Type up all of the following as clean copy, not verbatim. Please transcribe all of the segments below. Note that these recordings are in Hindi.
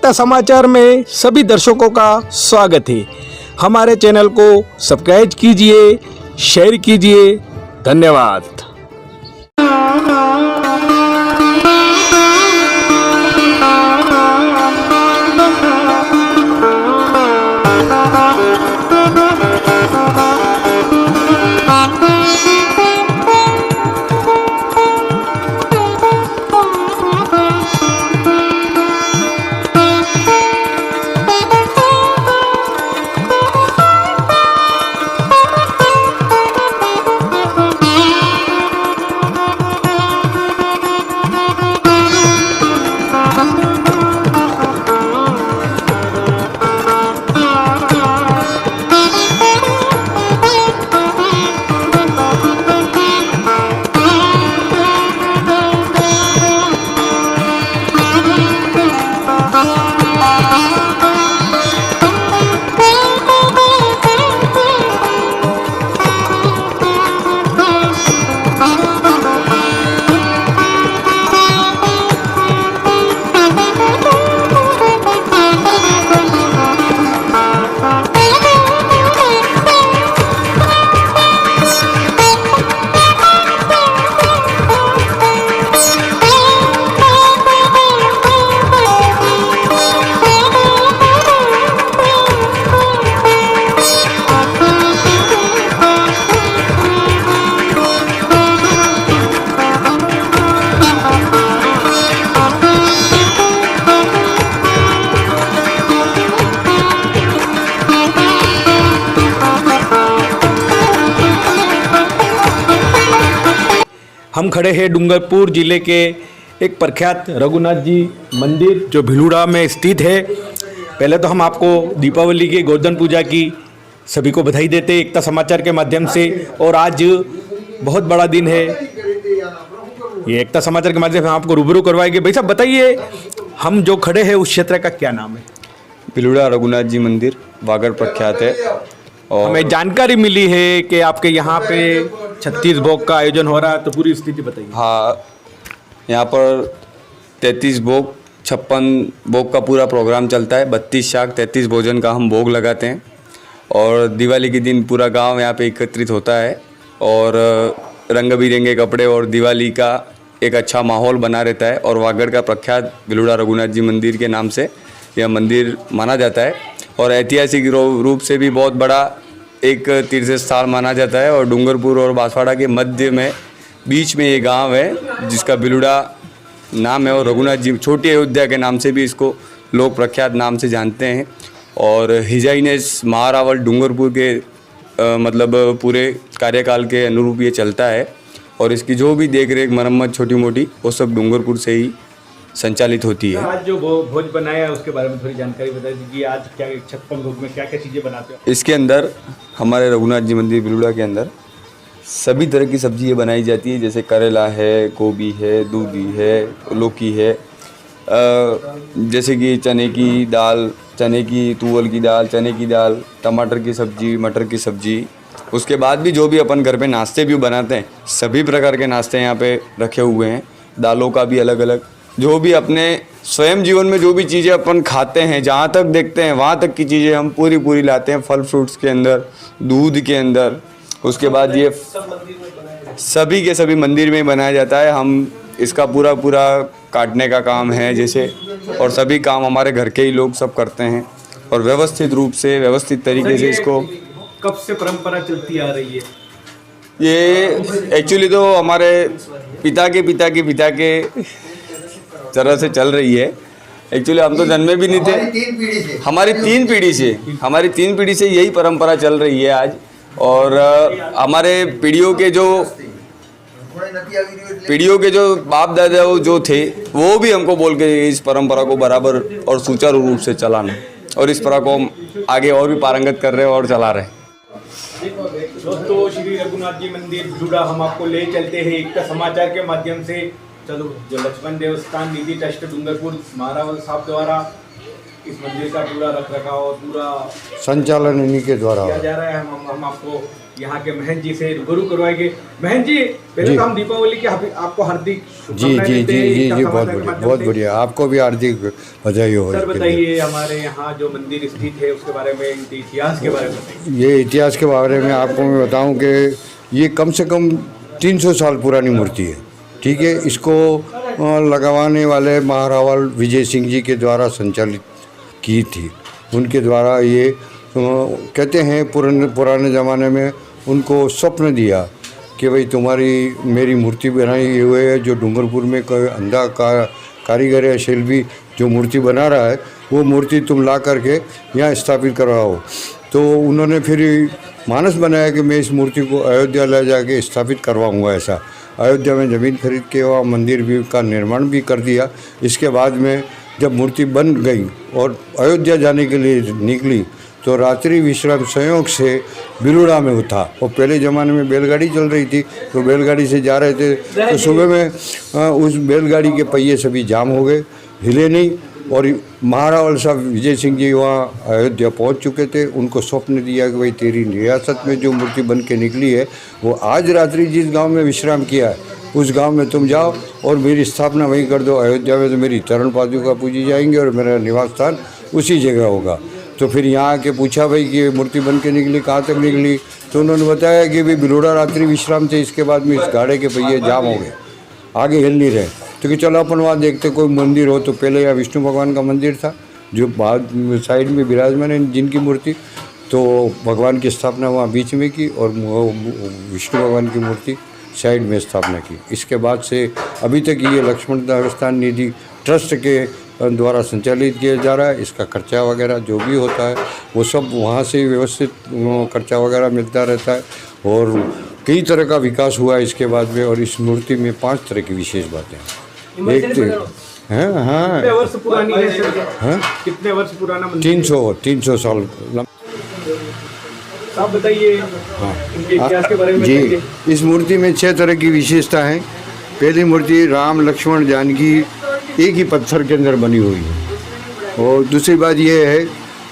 एकता समाचार में सभी दर्शकों का स्वागत है। हमारे चैनल को सब्सक्राइब कीजिए, शेयर कीजिए। धन्यवाद। हम खड़े हैं डूंगरपुर जिले के एक प्रख्यात रघुनाथ जी मंदिर जो भिलूड़ा में स्थित है। पहले तो हम आपको दीपावली की गोवर्धन पूजा की सभी को बधाई देते हैं एकता समाचार के माध्यम से। और आज बहुत बड़ा दिन है, ये एकता समाचार के माध्यम से हम आपको रूबरू करवाएंगे। भाई साहब बताइए, हम जो खड़े हैं उस क्षेत्र का क्या नाम है? भिलूड़ा रघुनाथ जी मंदिर वागड़ प्रख्यात है। और हमें जानकारी मिली है कि आपके यहाँ पे 36 भोग का आयोजन हो रहा है, तो पूरी स्थिति बताइए। हाँ, यहाँ पर 33 भोग 56 भोग का पूरा प्रोग्राम चलता है। 32 शाक 33 भोजन का हम भोग लगाते हैं। और दिवाली के दिन पूरा गांव यहाँ पे एकत्रित होता है और रंग बिरंगे कपड़े और दिवाली का एक अच्छा माहौल बना रहता है। और वागड़ का प्रख्यात भिलूड़ा रघुनाथ जी मंदिर के नाम से यह मंदिर माना जाता है और ऐतिहासिक रूप से भी बहुत बड़ा एक तीर्थ स्थल माना जाता है। और डूंगरपुर और बांसवाड़ा के मध्य में बीच में ये गांव है जिसका भिलूड़ा नाम है। और रघुनाथ जी छोटी अयोध्या के नाम से भी इसको लोग प्रख्यात नाम से जानते हैं। और हिजाइनेस महारावल डूंगरपुर के मतलब पूरे कार्यकाल के अनुरूप ये चलता है। और इसकी जो भी देख रेख मरम्मत छोटी मोटी वो सब डूंगरपुर से ही संचालित होती है। आज जो भोज बनाया है उसके बारे में थोड़ी जानकारी बता दीजिए। आज क्या 56 भोग में क्या क्या चीज़ें बनाते हो? इसके अंदर हमारे रघुनाथ जी मंदिर भिलूड़ा के अंदर सभी तरह की सब्जियाँ बनाई जाती है, जैसे करेला है, गोभी है, दूधी है, लौकी है, जैसे कि चने की दाल, चने की तुअर की दाल, चने की दाल, टमाटर की सब्जी, मटर की सब्जी। उसके बाद भी जो भी अपन घर पे नाश्ते भी बनाते हैं, सभी प्रकार के नाश्ते यहाँ पे रखे हुए हैं। दालों का भी अलग अलग, जो भी अपने स्वयं जीवन में जो भी चीज़ें अपन खाते हैं, जहाँ तक देखते हैं वहाँ तक की चीज़ें हम पूरी लाते हैं। फल फ्रूट्स के अंदर, दूध के अंदर। उसके बाद ये सभी के सभी मंदिर में बनाया जाता है। हम इसका पूरा काटने का काम है जैसे, और सभी काम हमारे घर के ही लोग सब करते हैं और व्यवस्थित रूप से व्यवस्थित तरीके से इसको। कब से परंपरा चलती आ रही है? ये एक्चुअली तो हमारे पिता के तरह से चल रही है। एक्चुअली हम तो जन्मे भी नहीं थे। हमारी तीन पीढ़ी से यही परंपरा चल रही है आज। और हमारे पीढ़ियों के जो बाप दादा जो थे वो भी हमको बोल के इस परंपरा को बराबर और सुचारू रूप से चलाना, और इस परंपरा को हम आगे और भी पारंगत कर रहे हैं और चला रहे हैं। दोस्तों, श्री रघुनाथ जी मंदिर भिलूड़ा हम आपको ले चलते हैं एकता समाचार के माध्यम से। चलो, जो लक्ष्मण देवस्थान निधि ट्रस्ट डूंगरपुर महारावल साहब द्वारा इस मंदिर का पूरा रख रखाव पूरा संचालन इन्हीं के द्वारा किया जा रहा है। हम आपको यहाँ के महंत जी से रूबरू करवाएंगे। महंत जी, पहले तो हम दीपावली की आपको हार्दिक जी शुभकामनाएं जी देते जी हैं जी इनका जी समाचार बहुत के बढ़िया, माध्यम बहुत से। बढ़िया। आपको भी हार्दिक बधाई हो। सर इसके लिए। बताइए, हमारे यहाँ जो मंदिर स्थित है उसके बारे में, इनके इतिहास के बारे में बताइए। ये इतिहास के बारे में आपको मैं बताऊं कि ये कम से कम 300 साल पुरानी मूर्ति है। ठीक है, इसको लगवाने वाले महारावल विजय सिंह जी के द्वारा संचालित की थी। उनके द्वारा ये कहते हैं पुराने ज़माने में उनको स्वप्न दिया कि भाई तुम्हारी मेरी मूर्ति बनाई हुई है, जो डूंगरपुर में कोई अंधा कारीगर या शिल्पी जो मूर्ति बना रहा है वो मूर्ति तुम ला करके यहाँ स्थापित करवाओ। तो उन्होंने फिर मानस बनाया कि मैं इस मूर्ति को अयोध्या ले जाके स्थापित करवाऊँगा। ऐसा अयोध्या में ज़मीन खरीद के वहाँ मंदिर भी का निर्माण भी कर दिया। इसके बाद में जब मूर्ति बन गई और अयोध्या जाने के लिए निकली तो रात्रि विश्राम संयोग से बिलुड़ा में उठा। और पहले ज़माने में बैलगाड़ी चल रही थी, तो बैलगाड़ी से जा रहे थे तो सुबह में उस बैलगाड़ी के पहिए सभी जाम हो गए, हिले नहीं। और महारावल साहब विजय सिंह जी वहाँ अयोध्या पहुँच चुके थे। उनको स्वप्न दिया कि भाई तेरी रियासत में जो मूर्ति बन के निकली है वो आज रात्रि जिस गांव में विश्राम किया है उस गांव में तुम जाओ और मेरी स्थापना वहीं कर दो। अयोध्या में तो मेरी चरण पादुका पूजी जाएंगी और मेरा निवास स्थान उसी जगह होगा। तो फिर यहाँ आके पूछा भाई कि मूर्ति बन के निकली, कहाँ तक निकली? तो उन्होंने बताया कि भाई बिलोड़ा रात्रि विश्राम थे, इसके बाद में इस गाड़े के पहिए जाम हो गए, आगे हिल नहीं रहे। तो कि चलो अपन वहाँ देखते कोई मंदिर हो। तो पहले यहाँ विष्णु भगवान का मंदिर था जो बाद साइड में विराजमान है जिनकी मूर्ति। तो भगवान की स्थापना वहाँ बीच में की और विष्णु भगवान की मूर्ति साइड में स्थापना की। इसके बाद से अभी तक ये लक्ष्मण देवस्थान निधि ट्रस्ट के द्वारा संचालित किया जा रहा है। इसका खर्चा वगैरह जो भी होता है वो सब वहाँ से व्यवस्थित खर्चा वगैरह मिलता रहता है। और कई तरह का विकास हुआ है इसके बाद में। और इस मूर्ति में 5 तरह की विशेष बातें हैं। एक तो हाँ कितने वर्ष पुरानी है सर? हाँ कितने वर्ष पुराना मंदिर? 300 साल। आप बताइए हाँ इनके इतिहास के बारे में जी, बताइए। इस मूर्ति में 6 तरह की विशेषता हैं। पहली मूर्ति राम लक्ष्मण जानकी एक ही पत्थर के अंदर बनी हुई है। और दूसरी बात यह है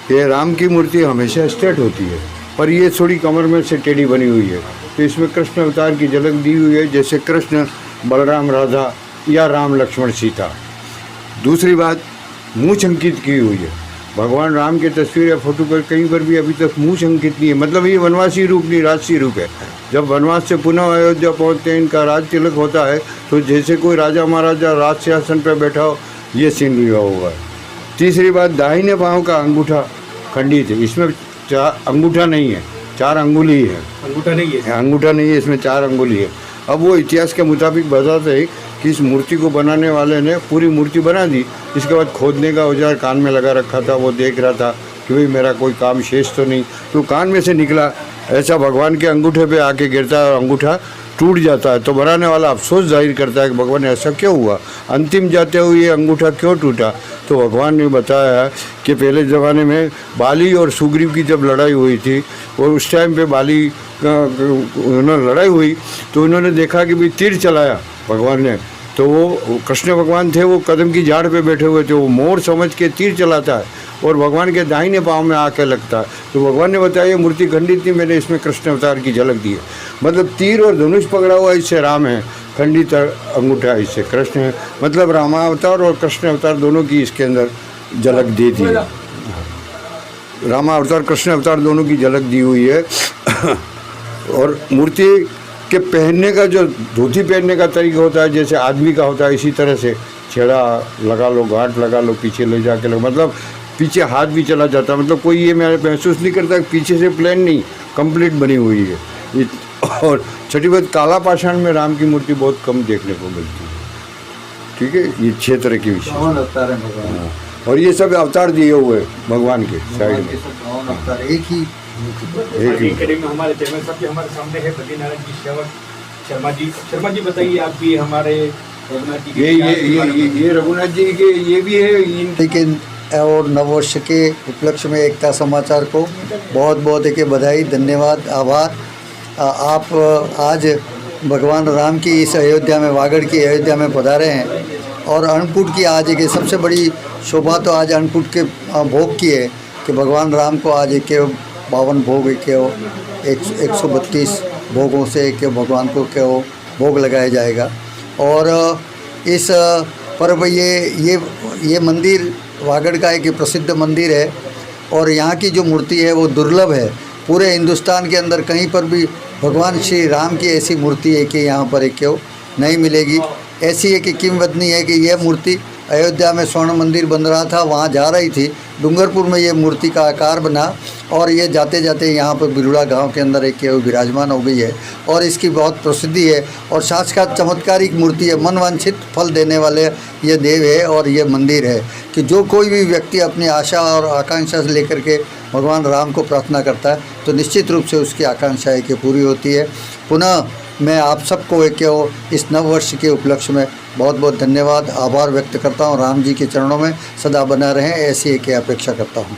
कि राम की मूर्ति हमेशा स्ट्रेट होती है, पर ये थोड़ी कमर में से टेढ़ी बनी हुई है। तो इसमें कृष्ण अवतार की झलक दी हुई है, जैसे कृष्ण बलराम राधा या राम लक्ष्मण सीता। दूसरी बात, मूंछ अंकित की हुई है। भगवान राम के तस्वीर या फोटो पर कहीं पर भी अभी तक मूंछ अंकित नहीं है। मतलब ये वनवासी रूप नहीं, राजसी रूप है। जब वनवास से पुनः अयोध्या पहुँचते हैं, इनका राज तिलक होता है, तो जैसे कोई राजा महाराजा राज सिंहासन पर बैठा हो, ये सीन लिया हुआ है। तीसरी बात, दाहिने पाँव का अंगूठा खंडित है। इसमें 4 अंगूठा नहीं है, 4 अंगुली है। अंगूठा नहीं है? अंगूठा नहीं है, इसमें 4 अंगुली है। अब वो इतिहास के मुताबिक बताते हैं कि इस मूर्ति को बनाने वाले ने पूरी मूर्ति बना दी। इसके बाद खोदने का औजार कान में लगा रखा था। वो देख रहा था कि भाई मेरा कोई काम शेष तो नहीं, तो कान में से निकला। ऐसा भगवान के अंगूठे पे आके गिरता है और अंगूठा टूट जाता है। तो बनाने वाला अफसोस जाहिर करता है कि भगवान ऐसा क्यों हुआ, अंतिम जाते हुए ये अंगूठा क्यों टूटा? तो भगवान ने बताया कि पहले ज़माने में बाली और सुग्रीव की जब लड़ाई हुई थी और उस टाइम पे बाली उन्होंने लड़ाई हुई तो उन्होंने देखा कि भाई तीर चलाया भगवान ने। तो वो कृष्ण भगवान थे, वो कदम की झाड़ पे बैठे हुए थे। वो मोर समझ के तीर चलाता है और भगवान के दाहिने पाँव में आके लगता है। तो भगवान ने बताया ये मूर्ति खंडित थी, मैंने इसमें कृष्ण अवतार की झलक दी है। मतलब तीर और धनुष पकड़ा हुआ इससे राम है, खंडित अंगूठा इससे कृष्ण है। मतलब रामावतार और कृष्ण अवतार दोनों की इसके अंदर झलक दे दी है। रामावतार कृष्ण अवतार दोनों की झलक दी हुई है। और मूर्ति के पहनने का जो धोती पहनने का तरीका होता है जैसे आदमी का होता है, इसी तरह से छेड़ा लगा लो, घाट लगा लो, पीछे ले जाके लगा, मतलब पीछे हाथ भी चला जाता है। मतलब कोई ये महसूस नहीं करता कि पीछे से प्लेन नहीं, कंप्लीट बनी हुई है। और छठी बात, काला पाषाण में राम की मूर्ति बहुत कम देखने को मिलती है। ठीक है, ये 6 तरह की विशेष अवतार है भगवान। और ये सब अवतार दिए हुए भगवान के साइड में अवतार एक ही कड़ी में हमारे चेयरमैन साहब हमारे सामने है बद्रीनारायण जी सेवक शर्मा जी। शर्मा जी बताइए, आप भी हमारे रघुनाथ जी ये रघुनाथ जी के ये भी है। लेकिन और नववर्ष के उपलक्ष्य में एकता समाचार को बहुत बहुत एक बधाई, धन्यवाद, आभार। आप आज भगवान राम की इस अयोध्या में, वागड़ की अयोध्या में पधारे हैं। और अन्नकूट की आज एक सबसे बड़ी शोभा तो आज अन्नकूट के भोग की है कि भगवान राम को आज 52 भोग 132 भोगों से भगवान को भोग लगाया जाएगा। और इस पर्व ये मंदिर वागड़ का एक प्रसिद्ध मंदिर है और यहाँ की जो मूर्ति है वो दुर्लभ है। पूरे हिंदुस्तान के अंदर कहीं पर भी भगवान श्री राम की ऐसी मूर्ति है कि यहाँ पर नहीं मिलेगी। ऐसी एक किंवदंती है कि यह मूर्ति अयोध्या में स्वर्ण मंदिर बन रहा था, वहाँ जा रही थी, डूंगरपुर में ये मूर्ति का आकार बना और ये जाते जाते यहाँ पर बिलुड़ा गांव के अंदर विराजमान हो गई है और इसकी बहुत प्रसिद्धि है और साक्षात चमत्कारिक मूर्ति है। मनवांछित फल देने वाले ये देव है और ये मंदिर है कि जो कोई भी व्यक्ति अपनी आशा और आकांक्षा से लेकर के भगवान राम को प्रार्थना करता है तो निश्चित रूप से उसकी आकांक्षा कि पूरी होती है। पुनः मैं आप सबको इस नव वर्ष के उपलक्ष्य में बहुत बहुत धन्यवाद आभार व्यक्त करता हूँ। राम जी के चरणों में सदा बना रहें ऐसी एक अपेक्षा करता हूँ।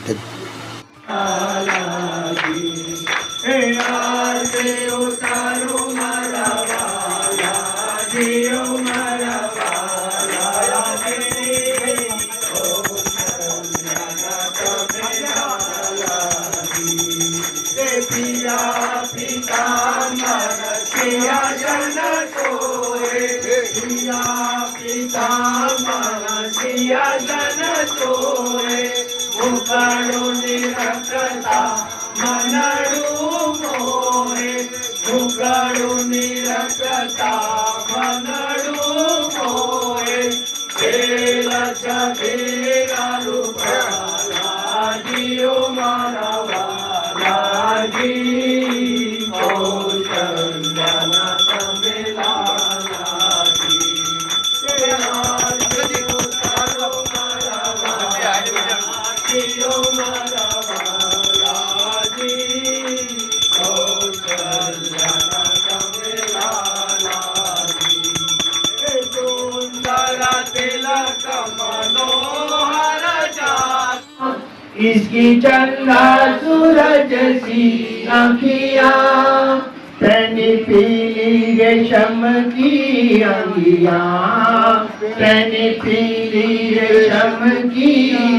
इसकी चंदा सूरज सी आँखियाँ, पैनी पीली रेशम की अंगियाँ, पैनी पीली रेशम की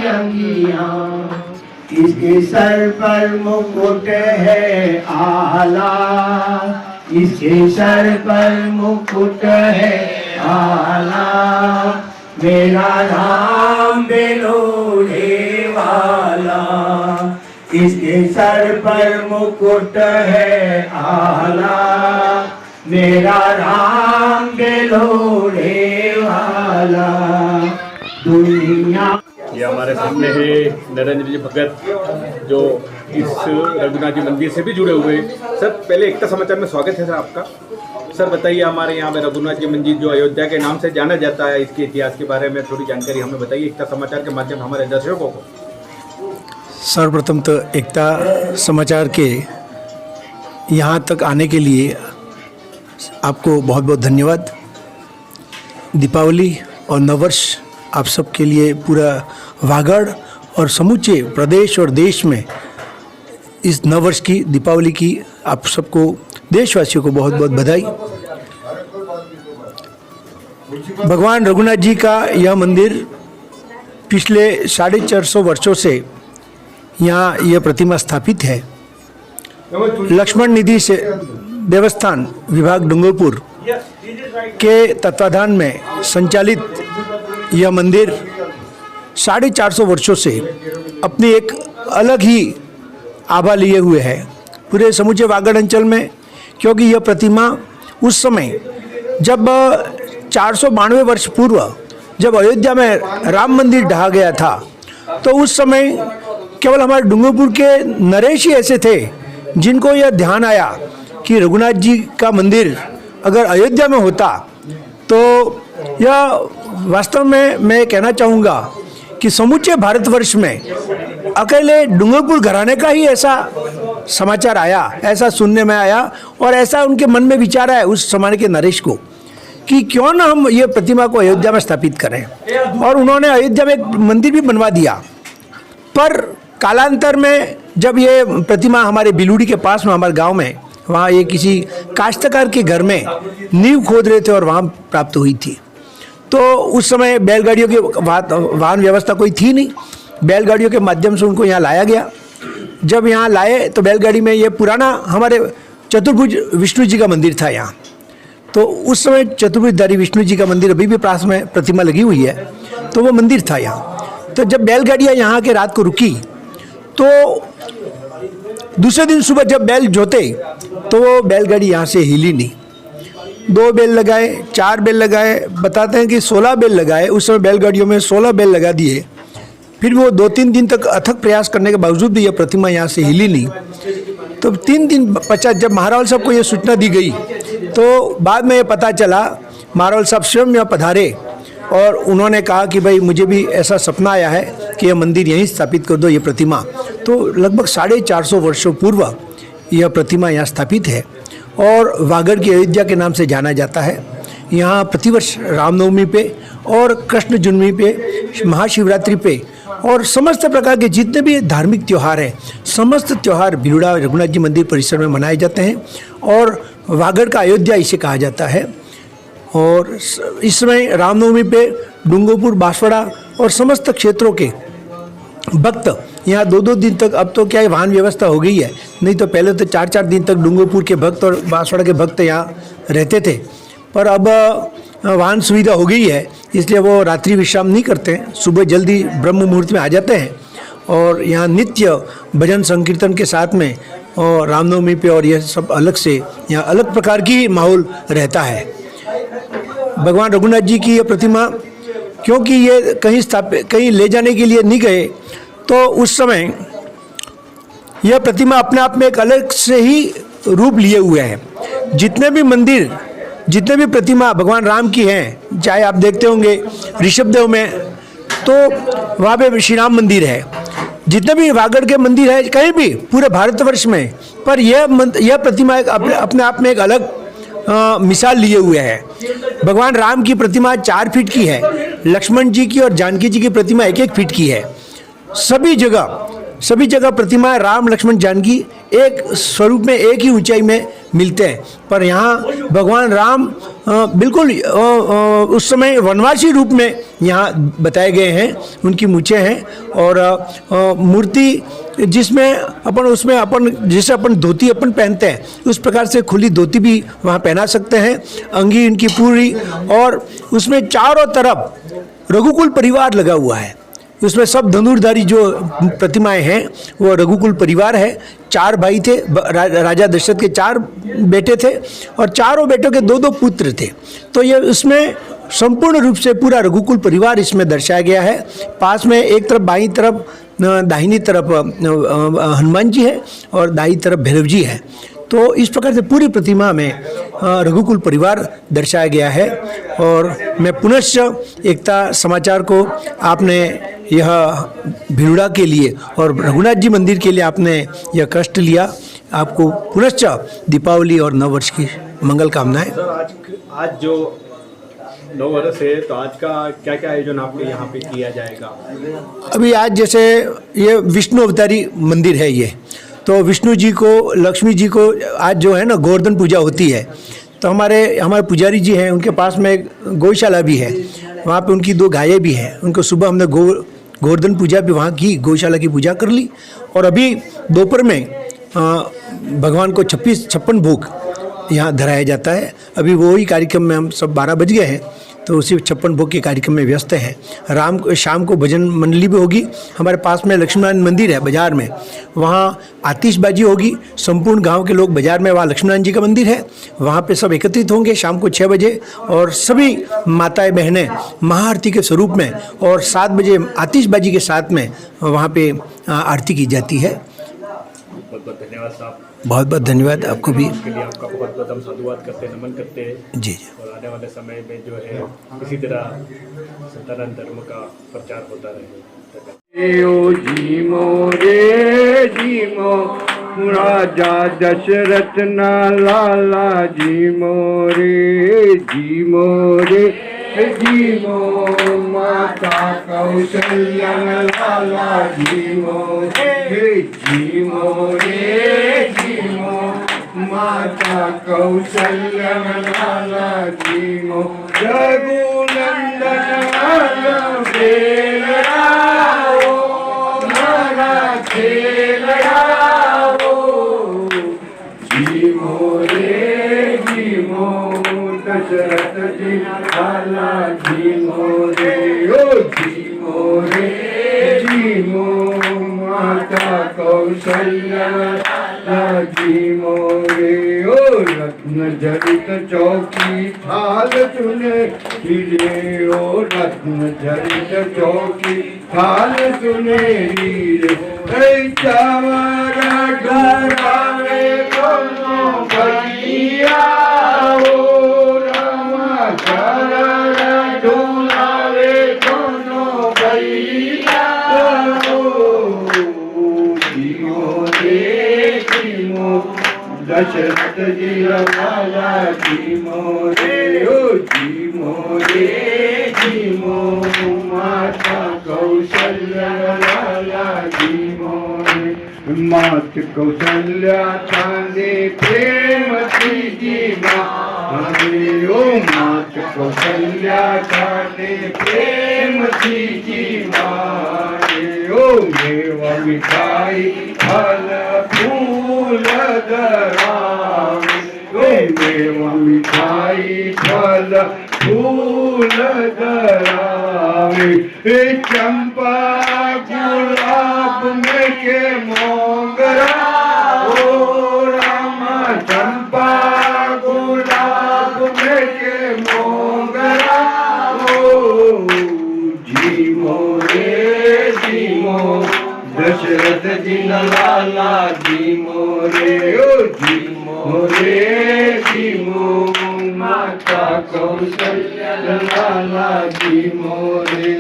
अंगियाँ। इसके सर पर मुकुट है आला, इसके सर पर मुकुट है आला। मेरा राम बेलोड़े वाला, इसके सर पर मुकुट है आला। मेरा राम बेलोड़े वाला। दुनिया ये हमारे सामने है नरेंद्र जी भगत जो इस रघुनाथ जी मंदिर से भी जुड़े हुए हैं। सर पहले एकता समाचार में स्वागत है सर आपका। सर बताइए हमारे यहाँ पे रघुनाथ जी मंदिर जो अयोध्या के नाम से जाना जाता है, इसके इतिहास के बारे में थोड़ी जानकारी हमें बताइए एकता समाचार के माध्यम हमारे दर्शकों को। सर्वप्रथम तो एकता समाचार के यहाँ तक आने के लिए आपको बहुत बहुत धन्यवाद। दीपावली और नववर्ष आप सबके लिए पूरा वागड़ और समूचे प्रदेश और देश में इस नववर्ष की दीपावली की आप सबको देशवासियों को बहुत बहुत बधाई। भगवान रघुनाथ जी का यह मंदिर पिछले 450 वर्षों से यहाँ यह प्रतिमा स्थापित है। लक्ष्मण निधि से देवस्थान विभाग डूंगरपुर के तत्वाधान में संचालित यह मंदिर 450 वर्षों से अपनी एक अलग ही आभा लिए हुए है पूरे समूचे वागड़ अंचल में, क्योंकि यह प्रतिमा उस समय जब 492 वर्ष पूर्व जब अयोध्या में राम मंदिर ढहा गया था तो उस समय केवल हमारे डूंगरपुर के नरेश ही ऐसे थे जिनको यह ध्यान आया कि रघुनाथ जी का मंदिर अगर अयोध्या में होता तो यह वास्तव में मैं कहना चाहूँगा कि समूचे भारतवर्ष में अकेले डूंगरपुर घराने का ही ऐसा समाचार आया, ऐसा सुनने में आया और ऐसा उनके मन में विचार आया उस समय के नरेश को कि क्यों ना हम ये प्रतिमा को अयोध्या में स्थापित करें। और उन्होंने अयोध्या में एक मंदिर भी बनवा दिया। पर कालांतर में जब ये प्रतिमा हमारे बिलुड़ी के पास में हमारे गांव में वहाँ ये किसी काश्तकार के घर में नींव खोद रहे थे और वहाँ प्राप्त हुई थी, तो उस समय बैलगाड़ियों की वाहन व्यवस्था कोई थी नहीं, बैलगाड़ियों के माध्यम से उनको यहाँ लाया गया। जब यहाँ लाए तो बैलगाड़ी में ये पुराना हमारे चतुर्भुज विष्णु जी का मंदिर था यहाँ। तो उस समय चतुर्भुजधारी विष्णु जी का मंदिर अभी भी पास में प्रतिमा लगी हुई है, तो वो मंदिर था यहाँ। तो जब बैलगाड़ियाँ यहाँ के रात को रुकी तो दूसरे दिन सुबह जब बैल जोते तो वो बैलगाड़ी यहाँ से हिली नहीं। 2 बैल लगाए, 4 बैल लगाए, बताते हैं कि 16 बैल लगाए। उस समय बैलगाड़ियों में 16 बैल लगा दिए। फिर वो 2-3 दिन तक अथक प्रयास करने के बावजूद भी यह प्रतिमा यहाँ से हिली नहीं। तो 3 दिन पश्चात जब महारावल साहब को ये सूचना दी गई तो बाद में ये पता चला, महारावल साहब स्वयं यहाँ पधारे और उन्होंने कहा कि भाई मुझे भी ऐसा सपना आया है कि यह मंदिर यहीं स्थापित कर दो, ये प्रतिमा। तो लगभग 450 वर्षों पूर्व यह प्रतिमा यहाँ स्थापित है और वागड़ की अयोध्या के नाम से जाना जाता है। यहाँ प्रतिवर्ष रामनवमी पे और कृष्ण जन्मी पे, महाशिवरात्रि पे और समस्त प्रकार के जितने भी धार्मिक त्यौहार हैं, समस्त त्यौहार भीलुड़ा रघुनाथ जी मंदिर परिसर में मनाए जाते हैं और वागड़ का अयोध्या इसे कहा जाता है। और इस समय रामनवमी पे डूंगरपुर, बांसवाड़ा और समस्त क्षेत्रों के भक्त यहाँ 2-2 दिन तक, अब तो क्या है वाहन व्यवस्था हो गई है, नहीं तो पहले तो 4-4 दिन तक डूंगरपुर के भक्त और बांसवाड़ा के भक्त यहाँ रहते थे। पर अब वाहन सुविधा हो गई है, इसलिए वो रात्रि विश्राम नहीं करते हैं, सुबह जल्दी ब्रह्म मुहूर्त में आ जाते हैं और यहाँ नित्य भजन संकीर्तन के साथ में और रामनवमी पे और यह सब अलग से यहाँ अलग प्रकार की माहौल रहता है। भगवान रघुनाथ जी की यह प्रतिमा, क्योंकि ये कहीं ले जाने के लिए नहीं गए, तो उस समय यह प्रतिमा अपने आप में एक अलग से ही रूप लिए हुए है। जितने भी मंदिर, जितने भी प्रतिमा भगवान राम की हैं, चाहे आप देखते होंगे ऋषभदेव में तो वहाँ पे श्री राम मंदिर है, जितने भी वागड़ के मंदिर है कहीं भी पूरे भारतवर्ष में, पर यह प्रतिमा अपने आप में एक अलग मिसाल लिए हुए है। भगवान राम की प्रतिमा 4 फीट की है, लक्ष्मण जी की और जानकी जी की प्रतिमा 1-1 फीट की है। सभी जगह प्रतिमा राम, लक्ष्मण, जानकी एक स्वरूप में, एक ही ऊंचाई में मिलते हैं। पर यहाँ भगवान राम बिल्कुल उस समय वनवासी रूप में यहाँ बताए गए हैं, उनकी मूंछें हैं और मूर्ति जिसमें अपन जैसे अपन धोती अपन पहनते हैं उस प्रकार से खुली धोती भी वहाँ पहना सकते हैं, अंगी इनकी पूरी, और उसमें चारों तरफ रघुकुल परिवार लगा हुआ है। उसमें सब धनुर्धारी जो प्रतिमाएं हैं वो रघुकुल परिवार है। 4 भाई थे, राजा दशरथ के 4 बेटे थे और चारों बेटों के 2-2 पुत्र थे। तो ये उसमें संपूर्ण रूप से पूरा रघुकुल परिवार इसमें दर्शाया गया है। पास में एक तरफ बाईं तरफ, दाहिनी तरफ हनुमान जी है और दाईं तरफ भैरव जी है। तो इस प्रकार से पूरी प्रतिमा में रघुकुल परिवार दर्शाया गया है। और मैं पुनश्च एकता समाचार को आपने यह भीलुड़ा के लिए और रघुनाथ जी मंदिर के लिए आपने यह कष्ट लिया, आपको पुनश्च दीपावली और नववर्ष की मंगल कामनाएं। आज जो 9 वर्ष है, तो आज का क्या क्या आयोजन आपके यहाँ पे किया जाएगा? अभी आज जैसे ये विष्णु अवतारी मंदिर है, ये तो विष्णु जी को, लक्ष्मी जी को आज जो है ना गोवर्धन पूजा होती है। तो हमारे पुजारी जी हैं, उनके पास में एक गौशाला भी है, वहाँ पे उनकी 2 गायें भी हैं। उनको सुबह हमने गोवर्धन पूजा भी वहाँ की, गौशाला की पूजा कर ली। और अभी दोपहर में भगवान को 56 भोग यहाँ धराया जाता है। अभी वही कार्यक्रम में हम सब 12 बज गए हैं, तो उसी 56 भोग के कार्यक्रम में व्यस्त हैं। शाम को भजन मंडली भी होगी। हमारे पास में लक्ष्मीनारायण मंदिर है बाजार में, वहाँ आतिशबाजी होगी। संपूर्ण गांव के लोग बाजार में, वहाँ लक्ष्मीनारायण जी का मंदिर है, वहाँ पे सब एकत्रित होंगे शाम को 6 बजे और सभी माताएं बहनें महाआरती के स्वरूप में और 7 बजे आतिशबाजी के साथ में वहाँ पे आरती की जाती है। बहुत बहुत धन्यवाद साहब। बहुत बहुत धन्यवाद आपको भी। के लिए आपका बहुत बहुत हम साधुवाद करते हैं, नमन करते हैं। जी। और आने वाले समय में जो है इसी तरह सनातन धर्म का प्रचार होता रहेगा। ओ जीमो रे जीमो राजा दशरथ ना लाला जीमो रे जीमो माता कौशल्या लाला जीमो रे जीमो माता कौशल्या लाला जीमो रघुनंदन ખેલડાવો મારા ખેલડાવો જીવો રે જીવો દશરથજી લાલા જીવો રે ઓ જીવો રે જીવો માતા કૌશલ્યા જીવો રે ઓ રત્ન જડિત ચોકી થાલ સુને રે ઓ રત્ન જડિત ચોકી થાલ સુને રે ચાવર ડરાવે કોનો ભૈયા ઓ રમા ચાવર ઢોલાવે કોનો ભૈયા ઓ જીવો રે જીવો દશરથજી લાલા જીવો રે ઓ જીવો રે જીવો માતા કૌશલ્યા લાલા જીવો રે માત કૌશલ્યા તાને પ્રેમથી જીવા ઓ માત કૌશલ્યા તાને પ્રેમથી જીવા ઓ મેવા મીઠાઈ ફલ ફૂલ ધરાવે ઓ મેવા મીઠાઈ ફલ ફૂલ ધરાવે એ ચંપા ગુલાબ में के मोगरा ओ रामा चंपा गुलाब में के मोगरा ओ जीवो रे जीवो दशरथ जी लाला जीवो रे ओ जीवो रे जीवो माता कौशल्या लाला जीवो रे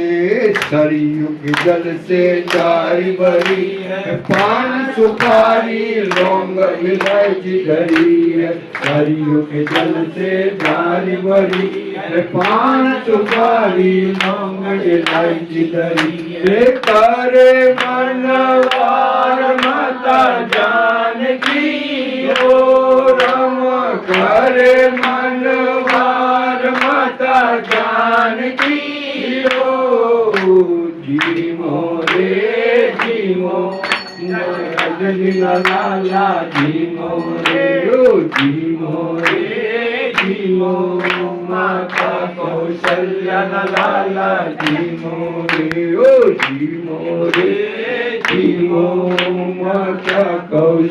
सरयू के जल से चाय भरी है पान सुपारी लौंग इलायची धरी है सरयू के जल से चाय भरी है पान सुपारी लौंग इलायची धरी है करे मनवार माता जानकी ओ राम करे मनवार माता जानकी ओ जीवो रे जीवो लाला जीवो रे ओ जीवो रे जीवो माता कौशल्या लाला जीवो रे ओ जीवो रे जीवो माता कौशल्या